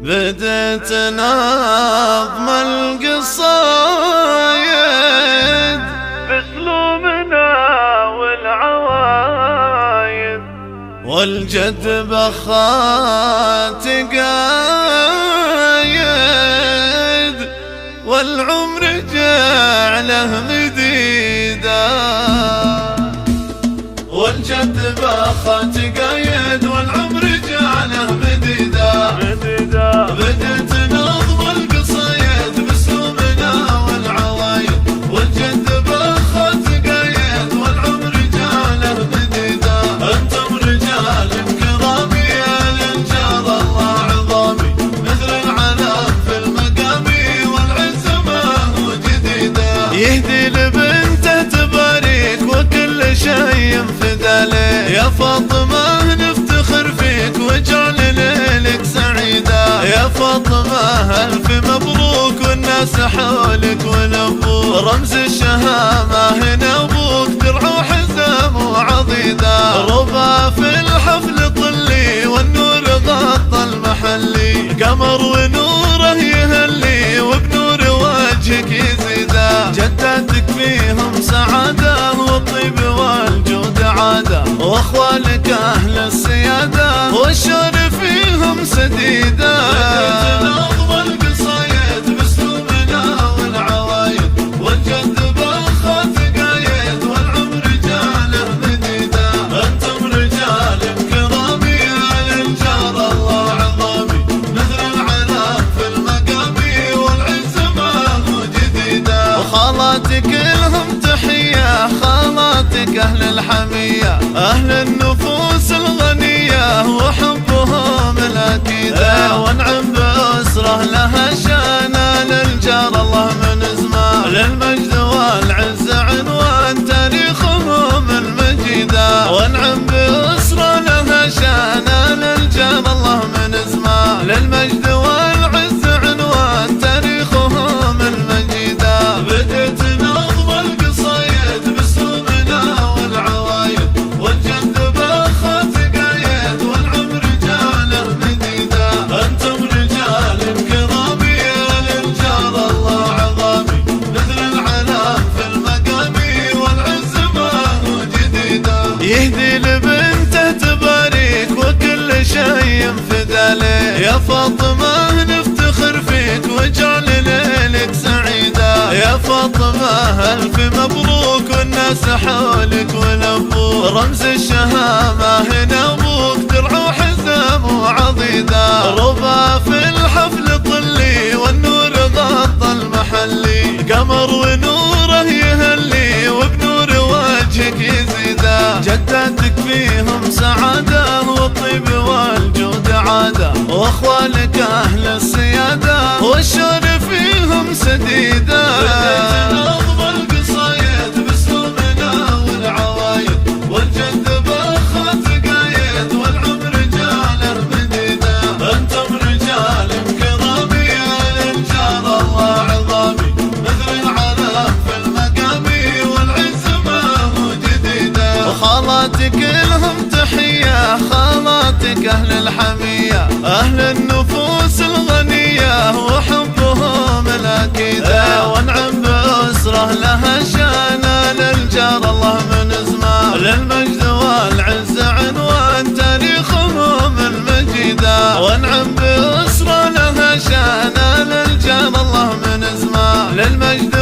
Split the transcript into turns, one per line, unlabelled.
بديت نظم القصايد
باسلوبنا والعوايد،
والجد بخات قايد، والعمر جعله مديدا. والجد بخات قايد والعمر جعله مديدا. بديت نظم القصايد باسلوبنا والعوايد، والجد بخات قايد والعمر جعله مديدا. انتم رجال كرامي يا للجار الله عظامي، مثل العلم في المقام والعز ما هو جديدا. يهدي لبنته تباريك وكل شيء فدا لك، يا فاطمه نفتخر فيك واجعل ليلك سعيدا. يا فاطمه الف مبروك والناس حولك ولبوك، رمز الشهامه هنا ابوك درع وحزام وعضيدا. ربا في الحفل طلي والنور غطى المحلي، قمر ونوره يهلي وبنور وجهك يزيدا. جداتك فيهم سعاده والطيب والجود عاده، واخوالك اهل السياده والشر فيهم سديدا. بديت نظم القصايد باسلوبنا والعوايد، والجد بخات قايد والعمر جعله مديدا. انتم رجال كرامي يا للجار الله عظامي، مثل العلم في المقام والعز ما هو جديدا. وخالاتك لهم تحيه، خالاتك اهل الحميه، اهل النفوس الغنيه وحبهم الاكيده. وانعم باسره لها شانه للجار الله من زمان، للمجد والعز عنوان تاريخهم المجيده. وانعم باسره لها شانه للجار الله من زمان، للمجد والعز عنوان تاريخهم المجيده. بديت نظم القصايد باسلوبنا والعوايد، والجد بخات قايد والعمر جعله مديدا. انتم رجال كرامي يا للجار الله عظامي، مثل العلم في المقام والعز ما هو جديدا. يهدي لبنته تباريك وكل شيء فدا لك، يا فاطمه نفتخر فيك واجعل ليلك سعيدا. يا فاطمه الف مبروك والناس حولك ولبوك، رمز الشهامه هنا ابوك درع وحزام وعضيدا. ربا في الحفل طلي والنور غطى المحلي، قمر ونوره يهلي وبنور وجهك يزيدا. جداتك فيهم سعاده والطيب والجود عاده، واخوالك اهل السياده والشر فيهم سديدا. بديت نظم القصايد باسلوبنا والعوايد، والجد بخات قايد والعمر جعله مديدا. انتم رجال كرامي يا للجار الله عظامي، مثل العلم في المقام والعز ما هو جديدا. وخالاتك لهم تحيه، خالاتك اهل الحميه، اهل النفوس الغنيه وحبهم الاكيده. وانعم باسره لها شانه للجار الله من زمان، للمجد والعز عنوان تاريخهم المجيده. وانعم باسره لها شانه للجار الله من زمان، للمجد